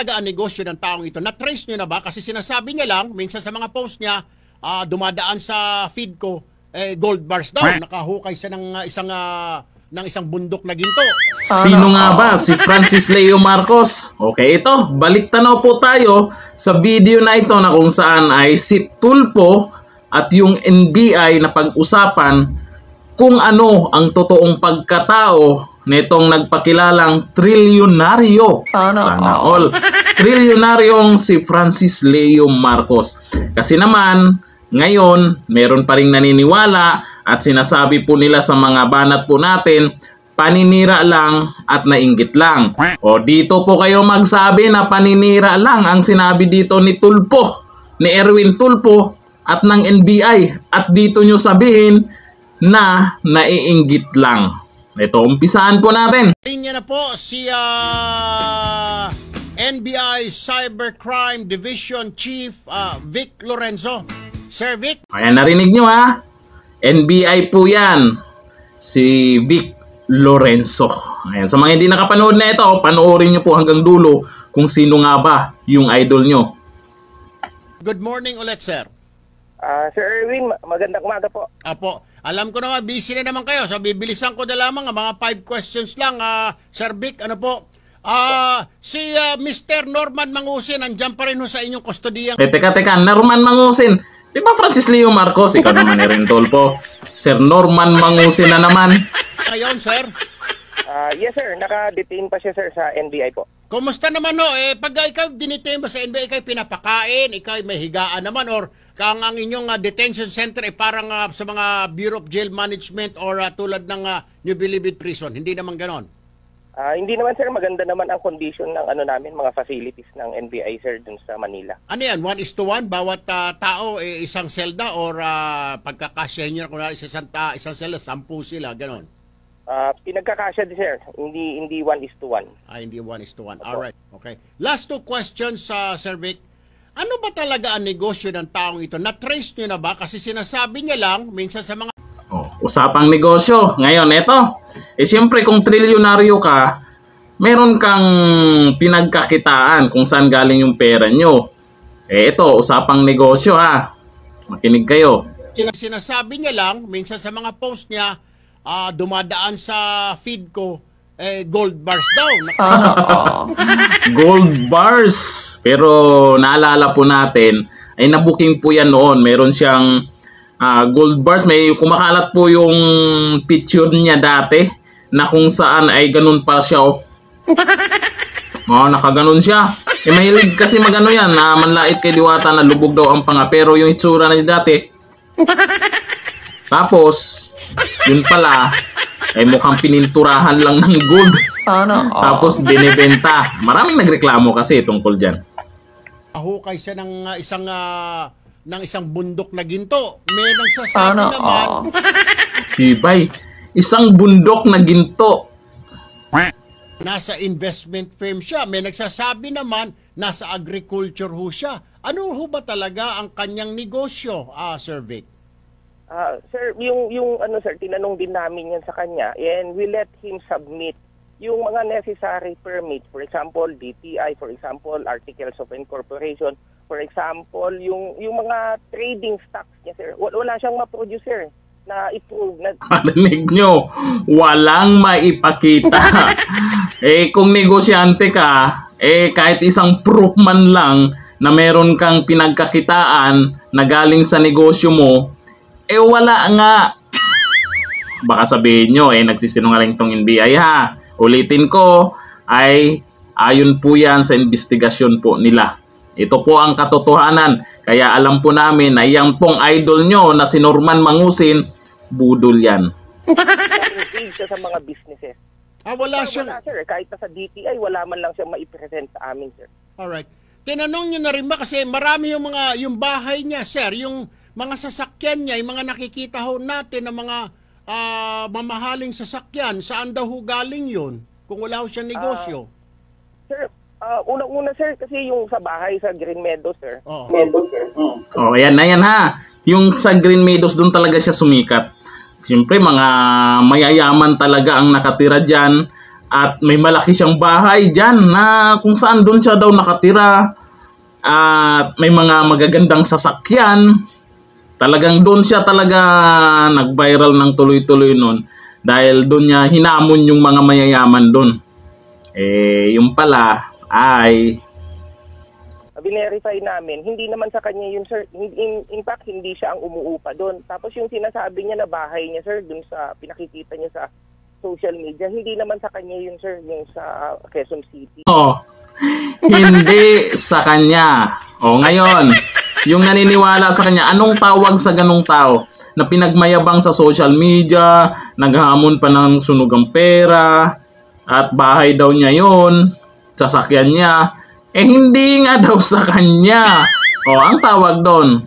talaga ang negosyo ng taong ito? Na-trace nyo na ba? Kasi sinasabi niya lang, minsan sa mga post niya, dumadaan sa feed ko, gold bars daw. Nakahukay siya ng isang bundok na ginto. Sino nga ba si Francis Leo Marcos? Okay, ito, balik tanaw po tayo sa video na ito na kung saan ay si Tulfo at yung NBI na pag-usapan kung ano ang totoong pagkatao nitong nagpakilalang trilyonaryo. Sana all. Trilyonaryong si Francis Leo Marcos. Kasi naman, ngayon, meron pa ring naniniwala at sinasabi po nila sa mga banat po natin, paninira lang at nainggit lang. O dito po kayo magsabi na paninira lang ang sinabi dito ni Tulfo, ni Erwin Tulfo at ng NBI. At dito nyo sabihin na naiinggit lang. Ito, umpisaan po natin. Linya na po si NBI Cybercrime Division Chief Vic Lorenzo. Sir Vic? Ayan, narinig nyo ha. NBI po yan. Si Vic Lorenzo. Ayan, sa mga hindi nakapanood na ito, panoorin nyo po hanggang dulo kung sino nga ba yung idol nyo. Good morning ulit, sir. Sir Erwin, magandang umaga po. Apo, alam ko naman, busy na naman kayo. So, bibilisan ko na lamang, mga 5 questions lang. Sir Vic, ano po? Si Mr. Norman Mangusin, andyan pa rin ho sa inyong kustodiyang... Teka, Norman Mangusin. Di ba Francis Leo Marcos? Ikaw naman ni rin, Tulfo. Sir Norman Mangusin na naman. Ngayon, sir? Yes, sir. Naka-detain pa siya, sir, sa NBI po. Kumusta naman, no? Pag ikaw dinitain ba sa NBI, ikaw pinapakain, ikaw may higaan naman, or ang inyong detention center ay parang sa mga Bureau of Jail Management or tulad ng New Bilibid Prison. Hindi naman ganon. Hindi naman, sir. Maganda naman ang condition ng namin, mga facilities ng NBI, sir, dun sa Manila. Ano yan? 1:1? Bawat tao isang selda or pagkakasyahin nyo na kunwari isang selda, 10 sila, ganon? Pinagkakasya din, sir. Hindi 1:1. Hindi 1:1. Alright. Okay. Last 2 questions, Sir Vic. Ano ba talaga ang negosyo ng taong ito? Na-trace nyo na ba? Kasi sinasabi niya lang, minsan sa mga... Usapang negosyo. Ngayon, eto. Siyempre, kung trilyonaryo ka, meron kang pinagkakitaan kung saan galing yung pera nyo. Ito, usapang negosyo ha. Makinig kayo. Sinasabi niya lang, minsan sa mga post niya, dumadaan sa feed ko, gold bars daw. Gold bars. Pero naalala po natin, ay nabuking po yan noon. Meron siyang gold bars. May kumakalat po yung picture niya dati na kung saan ay ganun pa siya. Nakaganon siya. Mahilig kasi magano yan na manlait kay Diwata na lubog daw ang panga. Pero yung itsura na dati, tapos yun pala ay mukhang pininturahan lang ng gold. Tapos binibenta. Maraming nagreklamo kasi tungkol dyan. Hukay siya ng isang bundok na ginto. May nagsasabi naman. Tibay. Isang bundok na ginto. Nasa investment firm siya. May nagsasabi naman nasa agriculture ho siya. Ano ho ba talaga ang kanyang negosyo, Sir Vic? Sir, yung sir, tinanong din namin yan sa kanya, and we let him submit yung mga necessary permits. For example, DTI, for example, Articles of Incorporation, for example, yung mga trading stocks niya, sir. Wala siyang ma-produce, sir, na i-prove na... Marinig nyo, walang maipakita. Kung negosyante ka, kahit isang proof man lang na meron kang pinagkakitaan na galing sa negosyo mo, wala nga. Baka sabihin nyo, nagsisinungaling tong NBI ha. Ulitin ko, ay ayon po yan sa investigasyon po nila. Ito po ang katotohanan. Kaya alam po namin na yan pong idol nyo na si Norman Mangusin, budol yan. Engage siya sa mga businesses. Wala siya. Wala, sir. Kahit sa DTI, wala man lang siya maipresent sa amin, sir. Alright. Tinanong nyo na rin ba kasi marami yung bahay niya, sir, yung mga sasakyan niya, yung mga nakikita ho natin ng mga mamahaling sasakyan, saan daw ho galing yun? Kung wala ho siya negosyo. Sir, unang-una, sir, kasi yung sa bahay sa Green Meadows, sir. Ayan na yan ha. Yung sa Green Meadows, doon talaga siya sumikat. Siyempre, mga mayayaman talaga ang nakatira dyan. At may malaki siyang bahay dyan na kung saan doon siya daw nakatira. At may mga magagandang sasakyan. Talagang doon siya talaga nag-viral ng tuloy-tuloy noon. Dahil doon niya hinamon yung mga mayayaman doon. Yung pala ay Verify namin, hindi naman sa kanya yun, sir. In fact, hindi siya ang umuupa doon. Tapos yung sinasabi niya na bahay niya, sir, doon sa pinakikita niya sa social media, hindi naman sa kanya yun, sir, yung sa Quezon City. Hindi sa kanya. Ngayon, yung naniniwala sa kanya, anong tawag sa ganong tao na pinagmayabang sa social media, naghamon pa ng sunugang pera, at bahay daw niya yun, sasakyan niya, hindi nga daw sa kanya. Ang tawag doon.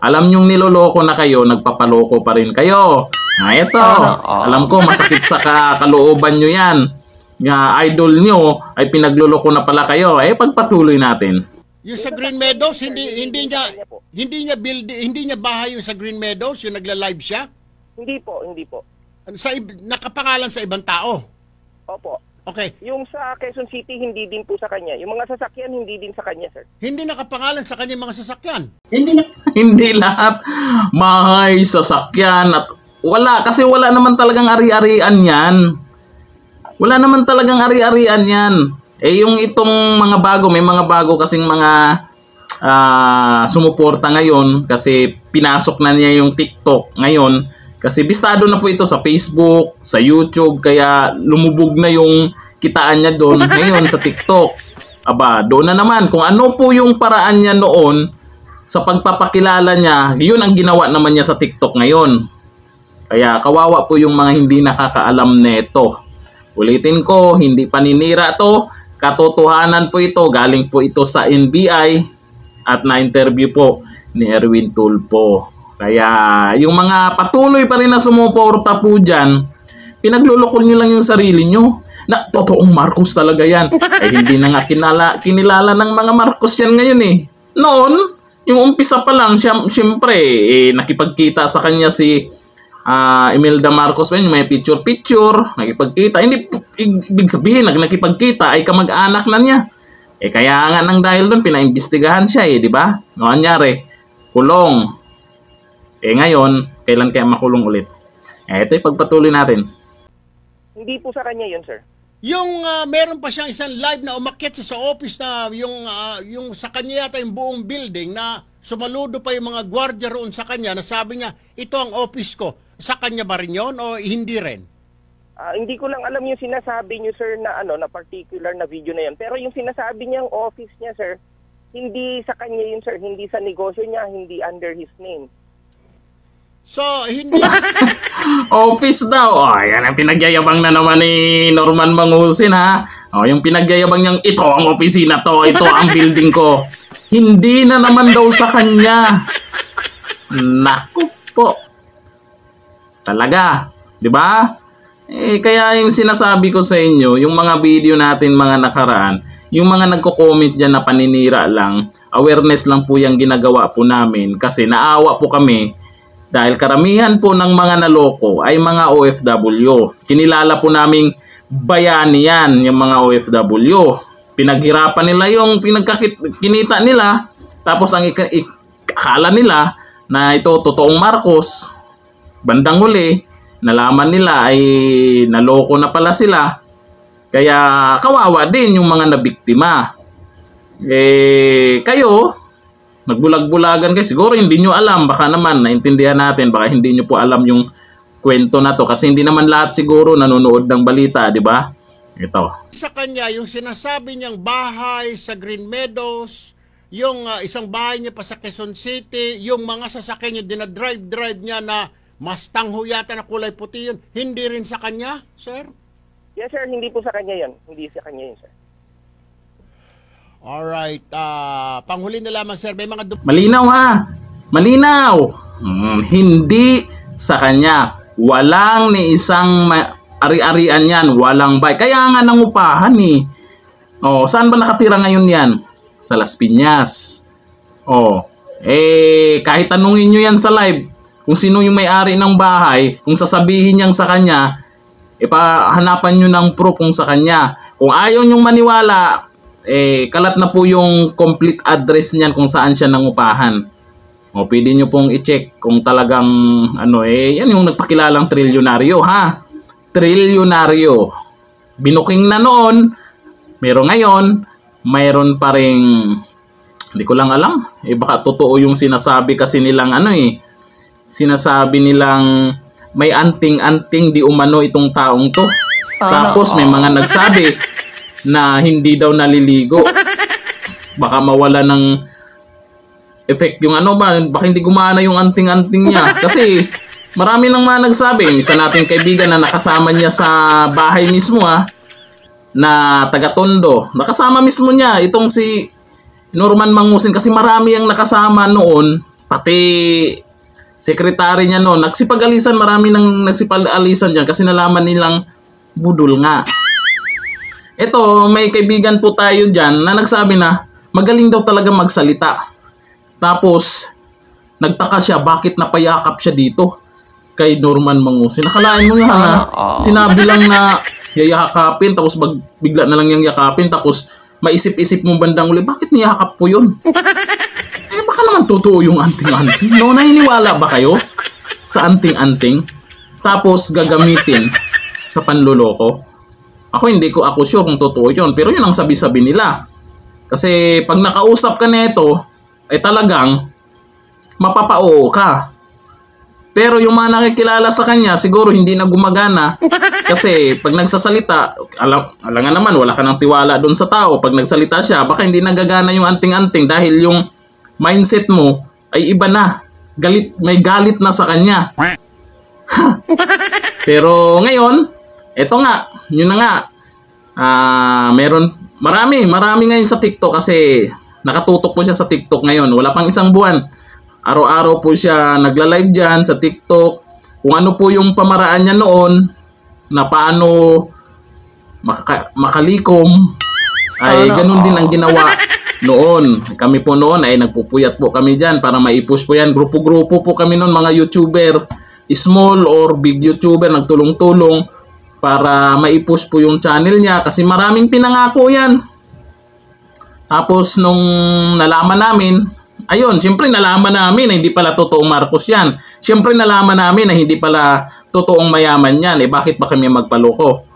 Alam nyong niloloko na kayo, nagpapaloko pa rin kayo. Ito, alam ko masakit sa kalooban nyo yan. Nga idol nyo ay pinagluloko na pala kayo. Pagpatuloy natin. Yung sa Green Meadows, hindi niya bahay yung sa Green Meadows, yung nagla-live siya? Hindi po. Nakapangalan sa ibang tao? Opo. Okay. Yung sa Quezon City, hindi din po sa kanya. Yung mga sasakyan, hindi din sa kanya, sir. Hindi nakapangalan sa kanya mga sasakyan? Hindi lahat bahay, sasakyan, at wala. Kasi wala naman talagang ari-arian yan. Wala naman talagang ari-arian yan. Yung itong mga bago, may mga bago kasing mga sumuporta ngayon kasi pinasok na niya yung TikTok ngayon. Kasi bistado na po ito sa Facebook, sa YouTube, kaya lumubog na yung kitaan niya doon ngayon sa TikTok. Doon na naman kung ano po yung paraan niya noon sa pagpapakilala niya, yun ang ginawa naman niya sa TikTok ngayon. Kaya kawawa po yung mga hindi nakakaalam nito. Ulitin ko, hindi paninira to, katotohanan po ito, galing po ito sa NBI at na-interview po ni Erwin Tulfo. Kaya yung mga patuloy pa rin na sumuporta po dyan, pinaglulokol nyo lang yung sarili nyo. Na totoong Marcos talaga yan. Hindi na nga kinilala ng mga Marcos yan ngayon Noon, yung umpisa pa lang, siyempre, nakipagkita sa kanya si Imelda Marcos, yung may picture-picture, nakipagkita. Hindi, ibig sabihin, nakipagkita ay kamag-anak na niya. Kaya nga nang dahil doon, pinaimbestigahan siya di ba? Nangyari, kulong. Ngayon, kailan kaya makulong ulit? Ito yung pagpatuloy natin. Hindi po sa kanya yun, sir. Yung meron pa siyang isang live na umakyat sa office na yung sa kanya yata yung buong building na sumaludo pa yung mga gwardiya roon sa kanya na sabi niya, ito ang office ko. Sa kanya ba rin yun o hindi rin? Hindi ko lang alam yung sinasabi niyo, sir, na na particular na video na yun. Pero yung sinasabi niyang office niya, sir, hindi sa kanya yun, sir. Hindi sa negosyo niya, hindi under his name. So, hindi... Office daw. Yan ang pinagyayabang na naman ni Norman Mangusin, ha? Yung pinagyayabang niyang, ito ang opisina to, ito ang building ko. Hindi na naman daw sa kanya. Naku po. Talaga. Di ba? Kaya yung sinasabi ko sa inyo, yung mga video natin, mga nakaraan, yung mga nagko-comment dyan na paninira lang, awareness lang po yung ginagawa po namin kasi naawa po kami. Dahil karamihan po ng mga naloko ay mga OFW. Kinilala po naming bayani yan, yung mga OFW. Pinaghirapan nila yung kinita nila, tapos ang akala nila na ito totoong Marcos. Bandang huli, nalaman nila ay naloko na pala sila. Kaya kawawa din yung mga nabiktima. Kayo, nagbulag-bulagan kayo. Siguro hindi nyo alam. Baka naman, naintindihan natin. Baka hindi nyo po alam yung kwento na to. Kasi hindi naman lahat siguro nanonood ng balita, di ba? Ito. Sa kanya, yung sinasabi niyang bahay sa Green Meadows, yung isang bahay niya pa sa Quezon City, yung mga sasakyan niya, dinadrive-drive niya na Mustang ho yata na kulay puti yun, hindi rin sa kanya, sir? Yes, sir. Hindi po sa kanya yun. Hindi sa kanya yun, sir. Alright, panghuli na lamang, sir, may mga malinaw ha, malinaw. Hindi sa kanya. Walang ni isang ari-arian yan, walang bay. Kaya nga nangupahan saan ba nakatira ngayon yan? Sa Las Piñas. Kahit tanungin nyo yan sa live, kung sino yung may-ari ng bahay, kung sasabihin niyang sa kanya, Ipahanapan nyo ng proof kung sa kanya. Kung ayaw nyong maniwala, kalat na po yung complete address niyan kung saan siya nangupahan. O, pwede nyo pong i-check kung talagang yan yung nagpakilalang trilyonaryo, ha? Trilyonaryo. Binuking na noon, pero ngayon, mayroon pa ring, hindi ko lang alam. Baka totoo yung sinasabi kasi nilang sinasabi nilang may anting-anting di umano itong taong to. Tapos may mga nagsabi na hindi daw naliligo. Baka mawala ng effect yung baka hindi gumana yung anting-anting niya. Kasi marami nang mga nagsabi. Isa nating kaibigan na nakasama niya sa bahay mismo, na taga-Tondo. Nakasama mismo niya itong si Norman Mangusin, kasi marami ang nakasama noon, pati sekretary niya noon. Nagsipag-alisan, marami nang nagsipag-alisan diyan kasi nalaman nilang budol nga. Ito, may kaibigan po tayo diyan na nagsabi na magaling daw talaga magsalita. Tapos nagtaka siya bakit napayakap siya dito kay Norman Mangusin. Nakalain mo nga na sinabi lang na yayakapin, tapos bigla na lang yung yakapin, tapos maisip-isip mo bandang uli, bakit niyakap po yun? Baka naman totoo yung anting-anting. No, naniniwala ba kayo sa anting-anting? Tapos gagamitin sa panloloko? Ako sure kung totoo yun, pero yun ang sabi-sabi nila. Kasi pag nakausap ka nito, ay talagang mapapa-oo ka. Pero yung mga nakikilala sa kanya, siguro hindi na gumagana. Kasi pag nagsasalita, alangan naman, wala ka ng tiwala doon sa tao. Pag nagsalita siya, baka hindi nagagana yung anting-anting dahil yung mindset mo ay iba na. May galit na sa kanya. Pero ngayon, eto nga, yun na nga. Marami ngayon sa TikTok kasi nakatutok po siya sa TikTok ngayon. Wala pang isang buwan. Araw-araw po siya nagla-live dyan sa TikTok. Kung ano po yung pamaraan niya noon, na paano makalikom, ay ganun din ang ginawa noon. Kami po noon ay nagpupuyat po kami dyan para maipush po yan. Grupo-grupo po kami noon, mga YouTuber, small or big YouTuber, nagtulong-tulong para maipush po yung channel niya kasi maraming pinangako yan. Tapos nung nalaman namin, ayun, siyempre nalaman namin na hindi pala totoong Marcos yan. Siyempre nalaman namin na hindi pala totoong mayaman yan. Bakit ba kami magpaloko?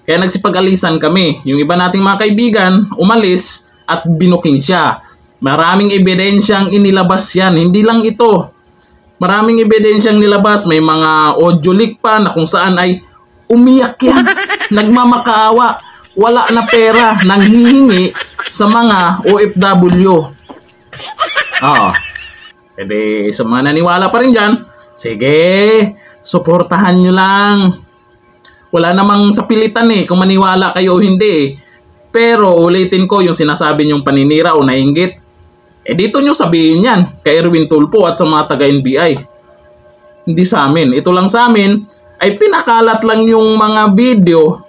Kaya nagsipag-alisan kami. Yung iba nating mga kaibigan, umalis at binuking siya. Maraming ebidensyang inilabas yan. Hindi lang ito. Maraming ebidensyang nilabas. May mga audio leak pa na kung saan ay umiyak yan. Nagmamakaawa. Wala na pera. Nanghihingi sa mga OFW. Pwede sa mga naniwala pa rin dyan, sige, suportahan nyo lang. Wala namang sapilitan kung maniwala kayo o hindi. Pero ulitin ko yung sinasabi nyong paninira o nainggit. Dito nyo sabihin yan kay Erwin Tulfo at sa mga taga-NBI. Hindi sa amin. Ito lang sa amin ay pinakalat lang yung mga video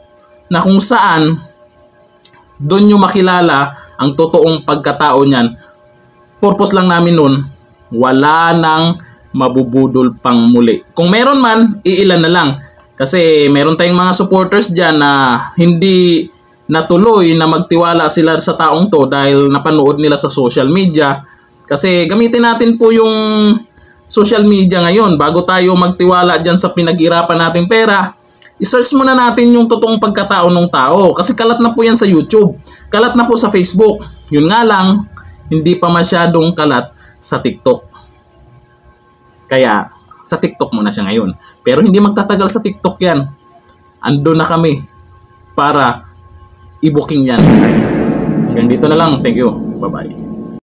na kung saan doon nyo makilala ang totoong pagkatao niyan. Purpose lang namin nun, wala nang mabubudol pang muli. Kung meron man, iilan na lang. Kasi meron tayong mga supporters dyan na hindi natuloy na magtiwala sila sa taong to dahil napanood nila sa social media. Kasi gamitin natin po yung social media ngayon. Bago tayo magtiwala dyan sa pinag-irapan nating pera, i-search muna natin yung totoong pagkatao ng tao. Kasi kalat na po yan sa YouTube. Kalat na po sa Facebook. Yun nga lang, hindi pa masyadong kalat sa TikTok. Kaya, sa TikTok muna siya ngayon. Pero hindi magtatagal sa TikTok yan. Ando na kami para i-booking yan. Hanggang dito na lang. Thank you. Bye-bye.